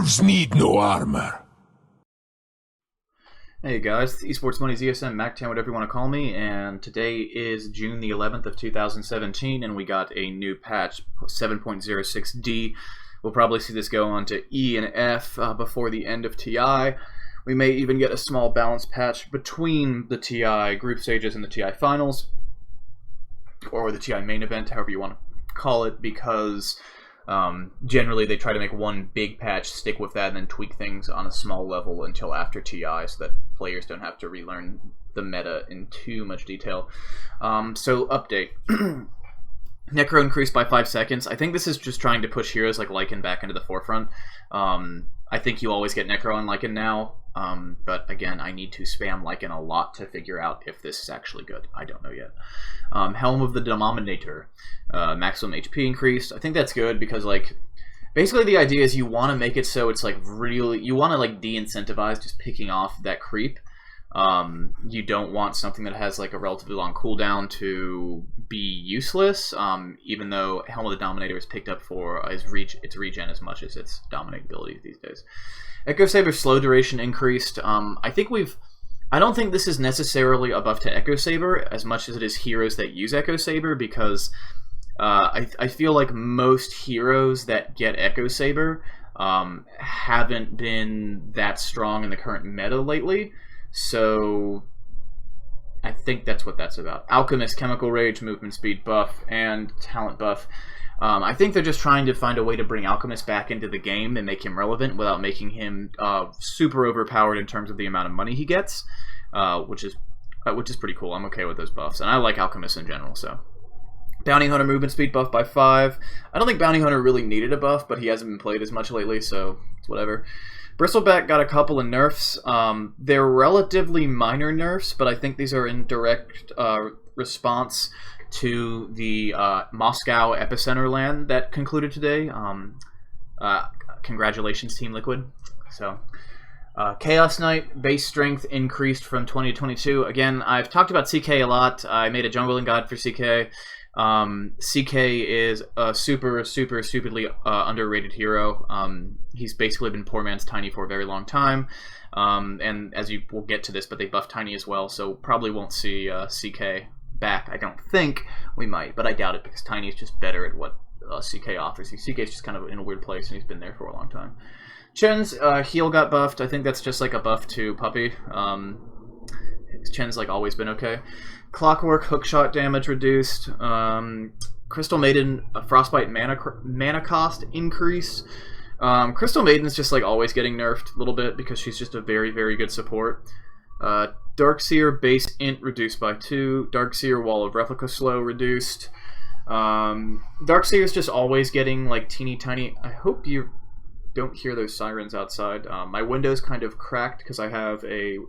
Elves need no armor. Hey guys, it's Esports Money's ESM, MacTown, whatever you want to call me, and today is June the 11th of 2017, and we got a new patch, 7.06D. We'll probably see this go on to E and F before the end of TI. We may even get a small balance patch between the TI group stages and the TI finals, or the TI main event, however you want to call it, because generally they try to make one big patch, stick with that, and then tweak things on a small level until after TI so that players don't have to relearn the meta in too much detail. So update. Necro increased by 5 seconds. I think this is just trying to push heroes like Lycan back into the forefront. I think you always get Necro on Lycan now, but again, I need to spam Lycan a lot to figure out if this is actually good. I don't know yet. Helm of the Denominator. Maximum HP increased. I think that's good because, like, basically the idea is you want to make it so it's, like, really... You want to, like, de-incentivize just picking off that creep. You don't want something that has, like, a relatively long cooldown to be useless, even though Helm of the Dominator is picked up for its regen as much as its dominate abilities these days. Echo Saber's slow duration increased. I don't think this is necessarily a buff to Echo Saber as much as it is heroes that use Echo Saber, because I feel like most heroes that get Echo Saber haven't been that strong in the current meta lately, so I think that's what that's about. Alchemist, Chemical Rage, Movement Speed buff, and Talent buff. I think they're just trying to find a way to bring Alchemist back into the game and make him relevant without making him super overpowered in terms of the amount of money he gets, which is pretty cool. I'm okay with those buffs, and I like Alchemist in general, so. Bounty Hunter movement speed buff by 5. I don't think Bounty Hunter really needed a buff, but he hasn't been played as much lately, so it's whatever. Bristleback got a couple of nerfs. They're relatively minor nerfs, but I think these are in direct response to the Moscow Epicenter LAN that concluded today. Congratulations, Team Liquid. So, Chaos Knight base strength increased from 20 to 22. Again, I've talked about CK a lot. I made a jungling guide for CK. CK is a super stupidly underrated hero. He's basically been poor man's Tiny for a very long time, and as you will get to this, but they buffed Tiny as well, so probably won't see CK back. I don't think. We might, but I doubt it, because Tiny is just better at what CK offers. CK is just kind of in a weird place, and he's been there for a long time. Chen's heal got buffed. I think that's just like a buff to Puppy. Chen's like always been okay. Clockwork hookshot damage reduced. Crystal Maiden frostbite mana cost increase. Crystal Maiden's just like always getting nerfed a little bit because she's just a very good support. Darkseer base int reduced by 2. Darkseer wall of replica slow reduced. Darkseer's just always getting like teeny tiny. I hope you don't hear those sirens outside. My window's kind of cracked because I have a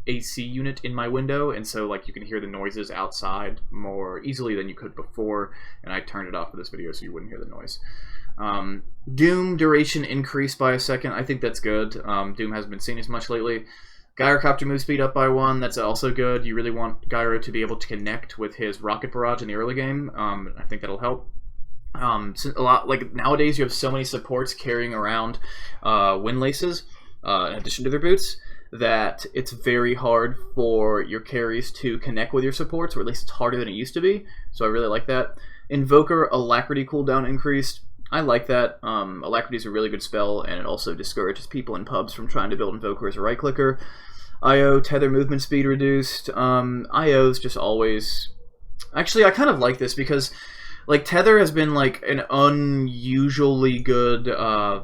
AC unit in my window, and so like you can hear the noises outside more easily than you could before, and I turned it off for this video so you wouldn't hear the noise. Doom duration increased by a second. I think that's good. Doom hasn't been seen as much lately. Gyrocopter move speed up by 1. That's also good. You really want Gyro to be able to connect with his rocket barrage in the early game. I think that'll help. A lot, like nowadays you have so many supports carrying around windlaces in addition to their boots that it's very hard for your carries to connect with your supports, or at least it's harder than it used to be, so I really like that. Invoker Alacrity cooldown increased. I like that. Alacrity is a really good spell, and it also discourages people in pubs from trying to build Invoker as a right clicker. IO Tether movement speed reduced. IO's just always... Actually, I kind of like this because like Tether has been like an unusually good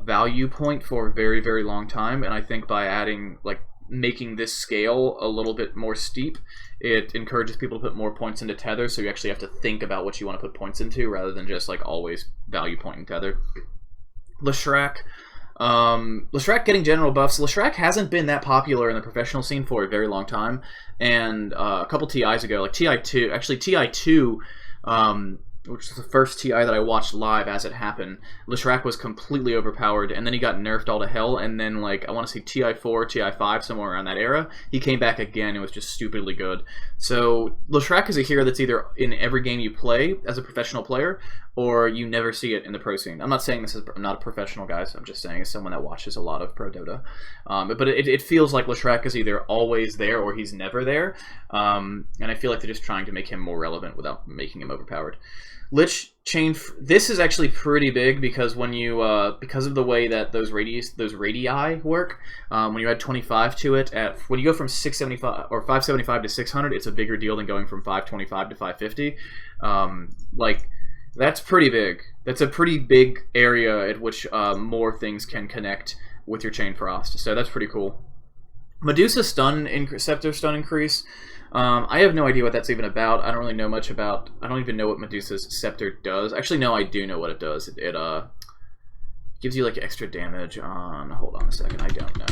value point for a very long time, and I think by adding like making this scale a little bit more steep, it encourages people to put more points into Tether, so you actually have to think about what you want to put points into rather than just like always value point in Tether. Leshrac. Leshrac getting general buffs. Leshrac hasn't been that popular in the professional scene for a very long time, and a couple TIs ago, like TI2, actually TI2, which was the first TI that I watched live as it happened, Leshrac was completely overpowered, and then he got nerfed all to hell, and then, like, I want to say TI4, TI5, somewhere around that era, he came back again and was just stupidly good. So, Leshrac is a hero that's either in every game you play as a professional player, or you never see it in the pro scene. I'm not saying this is I'm not a professional, guys. I'm just saying as someone that watches a lot of pro Dota. But it feels like Leshrac is either always there or he's never there. And I feel like they're just trying to make him more relevant without making him overpowered. Lich chain. This is actually pretty big because when you because of the way that those radii work, when you add 25 to it, when you go from 675 or 575 to 600, it's a bigger deal than going from 525 to 550. Like. That's pretty big. That's a pretty big area at which more things can connect with your Chain Frost. So that's pretty cool. Medusa Scepter stun increase. I have no idea what that's even about. I don't really know much about. I don't even know what Medusa's Scepter does. Actually, no, I do know what it does. It gives you like extra damage on. Hold on a second. I don't know.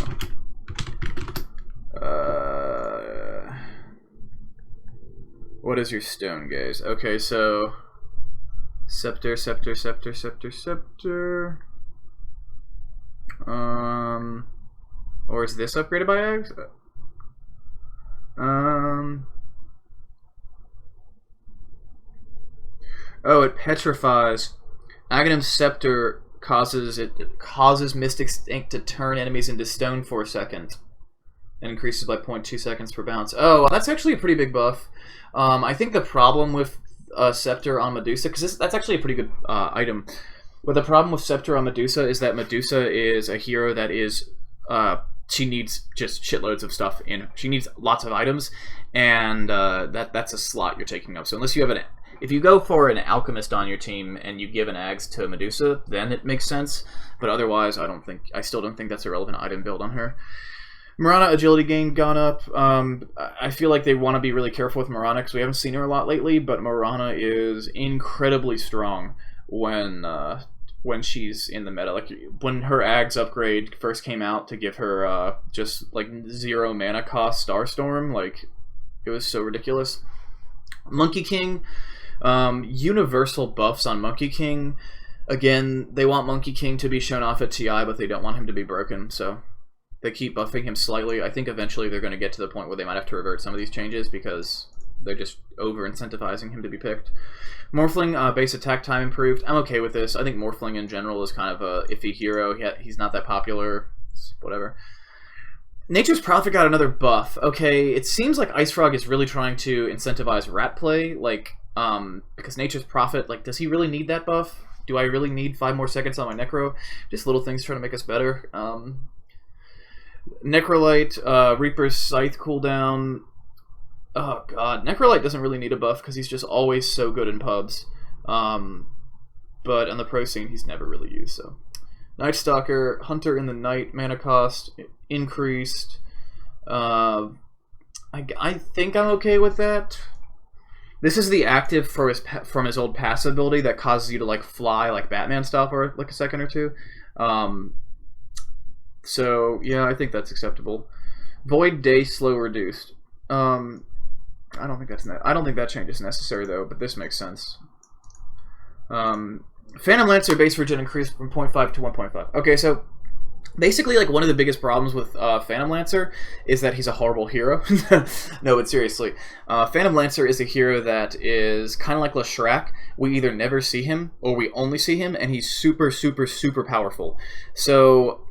What is your Stone Gaze? Okay, so. Scepter. Or is this upgraded by eggs? Oh, it petrifies. Aghanim's Scepter causes Mystic Stink to turn enemies into stone for a second. And increases by 0.2 seconds per bounce. Oh, that's actually a pretty big buff. I think the problem with Scepter on Medusa, because that's actually a pretty good item. But the problem with Scepter on Medusa is that Medusa is a hero that is she needs just shitloads of stuff in. She needs lots of items, and that's a slot you're taking up. So unless you have if you go for an alchemist on your team and you give an Ags to Medusa, then it makes sense. But otherwise, I still don't think that's a relevant item build on her. Mirana agility gain gone up. I feel like they want to be really careful with Mirana because we haven't seen her a lot lately, but Mirana is incredibly strong when she's in the meta. Like when her Ags upgrade first came out to give her just like 0 mana cost Starstorm, like it was so ridiculous. Monkey King, universal buffs on Monkey King. Again, they want Monkey King to be shown off at TI, but they don't want him to be broken, so they keep buffing him slightly. I think eventually they're going to get to the point where they might have to revert some of these changes because they're just over-incentivizing him to be picked. Morphling, base attack time improved. I'm okay with this. I think Morphling in general is kind of a iffy hero. He's not that popular. Whatever. Nature's Prophet got another buff. Okay, it seems like Ice Frog is really trying to incentivize rat play, like, because Nature's Prophet, like, does he really need that buff? Do I really need 5 more seconds on my Necro? Just little things trying to make us better. Necrolite, Reaper's Scythe cooldown. Oh god, Necrolite doesn't really need a buff because he's just always so good in pubs. But on the pro scene, he's never really used, so. Night Stalker, Hunter in the Night, mana cost increased. I think I'm okay with that. This is the active for from his old passive ability that causes you to like fly like Batman style for like a second or two. So yeah, I think that's acceptable. Void Day slow reduced. I don't think that change is necessary though, but this makes sense. Phantom Lancer base regen increased from 0.5 to 1.5. Okay, so basically, like, one of the biggest problems with Phantom Lancer is that he's a horrible hero. No, but seriously. Phantom Lancer is a hero that is kind of like Leshrac. We either never see him, or we only see him, and he's super, super, super powerful. So,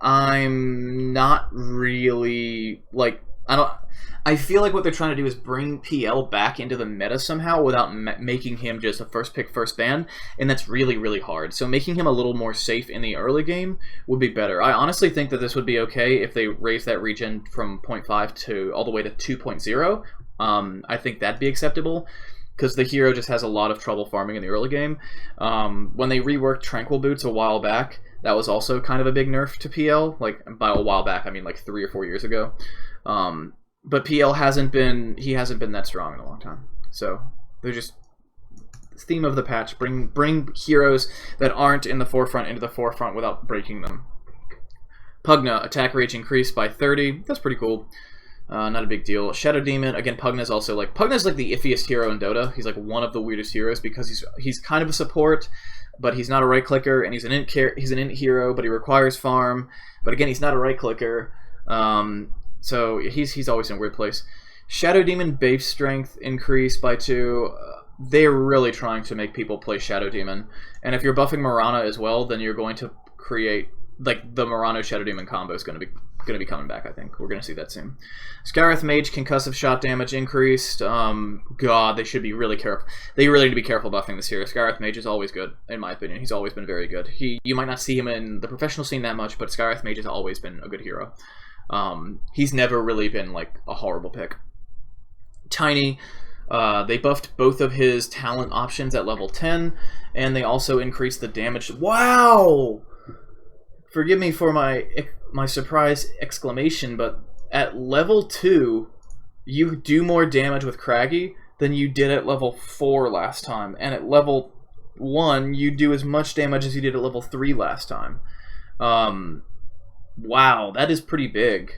I'm not really, like, I feel like what they're trying to do is bring PL back into the meta somehow without making him just a first pick, first ban, and that's really, really hard. So making him a little more safe in the early game would be better. I honestly think that this would be okay if they raise that regen from 0.5 to all the way to 2.0. I think that'd be acceptable, because the hero just has a lot of trouble farming in the early game. When they reworked Tranquil Boots a while back, that was also kind of a big nerf to PL. Like, by a while back, I mean like 3 or 4 years ago. But PL hasn't been that strong in a long time. So they're just theme of the patch: bring heroes that aren't in the forefront into the forefront without breaking them. Pugna attack rage increased by 30. That's pretty cool. Not a big deal. Shadow Demon, again, Pugna's also like the iffiest hero in Dota. He's like one of the weirdest heroes because he's kind of a support, but he's not a right clicker, and he's an int hero, but he requires farm. But again, he's not a right clicker. So he's always in a weird place. Shadow Demon base strength increased by 2. they're really trying to make people play Shadow Demon. And if you're buffing Mirana as well, then you're going to create, like, the Mirana Shadow Demon combo is going to be coming back, I think. We're going to see that soon. Scarith Mage, concussive shot damage increased. God, they should be really careful. They really need to be careful buffing this hero. Scarith Mage is always good, in my opinion. He's always been very good. You might not see him in the professional scene that much, but Scarith Mage has always been a good hero. He's never really been, like, a horrible pick. Tiny, they buffed both of his talent options at level 10, and they also increased the damage. Wow! Forgive me for my surprise exclamation, but at level 2, you do more damage with Craggy than you did at level 4 last time, and at level 1, you do as much damage as you did at level 3 last time. Wow, that is pretty big.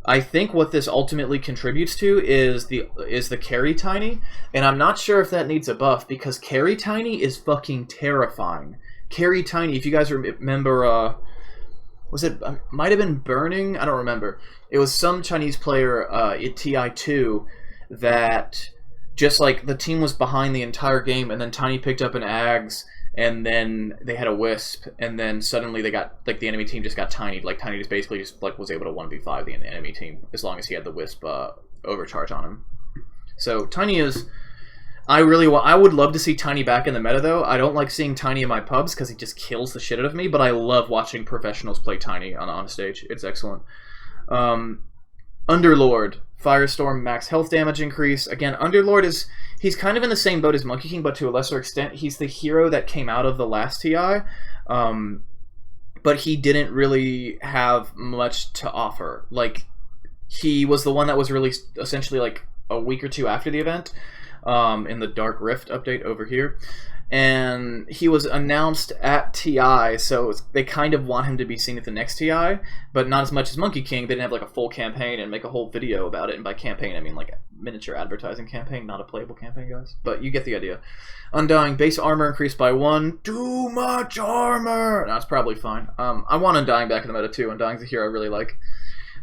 I think what this ultimately contributes to is the Carry Tiny, and I'm not sure if that needs a buff, because Carry Tiny is fucking terrifying. Carry Tiny, if you guys remember, was it, might have been Burning? I don't remember. It was some Chinese player at TI2 that just, like, the team was behind the entire game, and then Tiny picked up an Ags, and then they had a Wisp, and then suddenly they got, like, the enemy team just got Tinied. Like, Tiny just basically just, like, was able to 1v5 the enemy team as long as he had the Wisp overcharge on him. So Tiny is, I would love to see Tiny back in the meta, though. I don't like seeing Tiny in my pubs because he just kills the shit out of me, but I love watching professionals play Tiny on stage. It's excellent. Underlord, Firestorm, max health damage increase. Again, Underlord he's kind of in the same boat as Monkey King, but to a lesser extent. He's the hero that came out of the last TI, but he didn't really have much to offer. Like, he was the one that was released essentially like a week or two after the event, in the Dark Rift update over here. And he was announced at TI, so they kind of want him to be seen at the next TI, but not as much as Monkey King. They didn't have like a full campaign and make a whole video about it, and by campaign I mean like a miniature advertising campaign, not a playable campaign, guys. But you get the idea. Undying, base armor increased by 1. Too much armor! That's probably fine. I want Undying back in the meta too. Undying's a hero I really like.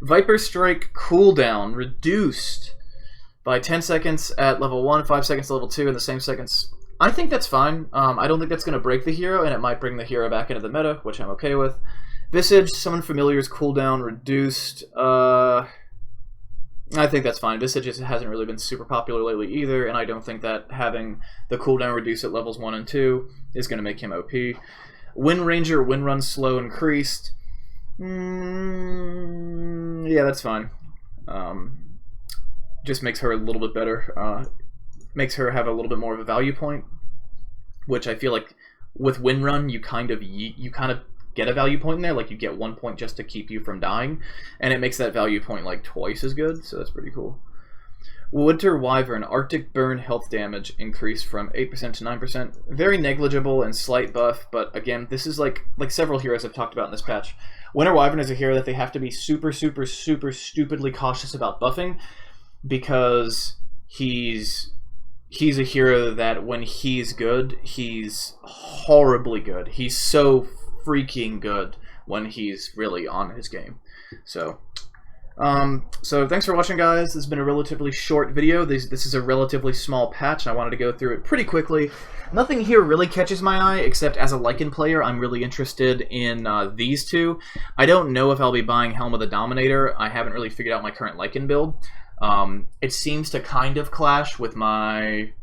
Viper Strike cooldown reduced by 10 seconds at level 1, 5 seconds at level 2, and the same seconds. I think that's fine. I don't think that's going to break the hero, and it might bring the hero back into the meta, which I'm okay with. Visage, Summon Familiar's cooldown reduced. I think that's fine. Visage hasn't really been super popular lately either, and I don't think that having the cooldown reduced at levels 1 and 2 is going to make him OP. Wind Ranger, Wind Run Slow increased. Yeah, that's fine. Just makes her a little bit better. Makes her have a little bit more of a value point, which I feel like with Wind Run you kind of get a value point in there. Like, you get 1 point just to keep you from dying, and it makes that value point like twice as good, so that's pretty cool. Winter Wyvern, Arctic Burn health damage increased from 8% to 9%. Very negligible and slight buff, but again, this is like several heroes I've talked about in this patch. Winter Wyvern is a hero that they have to be super, super, super stupidly cautious about buffing, because he's a hero that when he's good, he's horribly good. He's so freaking good when he's really on his game. So thanks for watching, guys. This has been a relatively short video. This is a relatively small patch, and I wanted to go through it pretty quickly. Nothing here really catches my eye, except as a Lycan player, I'm really interested in these two. I don't know if I'll be buying Helm of the Dominator. I haven't really figured out my current Lycan build. It seems to kind of clash with my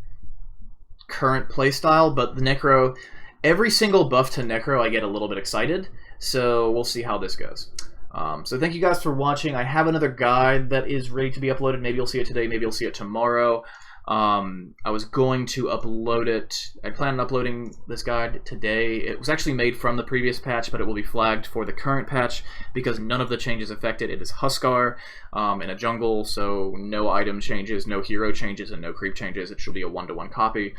current playstyle, but the Necro, every single buff to Necro I get a little bit excited, so we'll see how this goes. So thank you guys for watching. I have another guide that is ready to be uploaded. Maybe you'll see it today, maybe you'll see it tomorrow. I was going to upload it. I plan on uploading this guide today. It was actually made from the previous patch, but it will be flagged for the current patch because none of the changes affected. It is Huskar in a jungle, so no item changes, no hero changes, and no creep changes. It should be a 1-to-1 copy.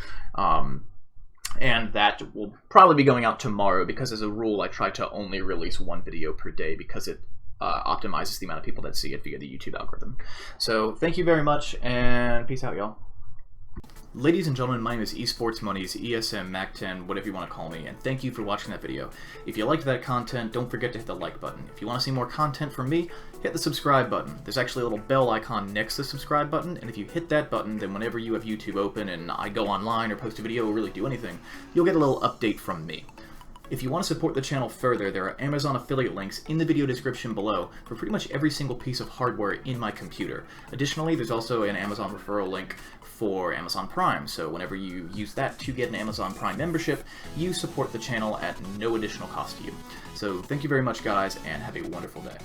And that will probably be going out tomorrow because, as a rule, I try to only release 1 video per day because it optimizes the amount of people that see it via the YouTube algorithm. So thank you very much, and peace out, y'all. Ladies and gentlemen, my name is Esports Money's ESM Mac 10, whatever you want to call me, and thank you for watching that video. If you liked that content, don't forget to hit the like button. If you want to see more content from me, hit the subscribe button. There's actually a little bell icon next to the subscribe button, and if you hit that button, then whenever you have YouTube open and I go online or post a video or really do anything, you'll get a little update from me. If you want to support the channel further, there are Amazon affiliate links in the video description below for pretty much every single piece of hardware in my computer. Additionally, there's also an Amazon referral link for Amazon Prime, so whenever you use that to get an Amazon Prime membership, you support the channel at no additional cost to you. So thank you very much, guys, and have a wonderful day.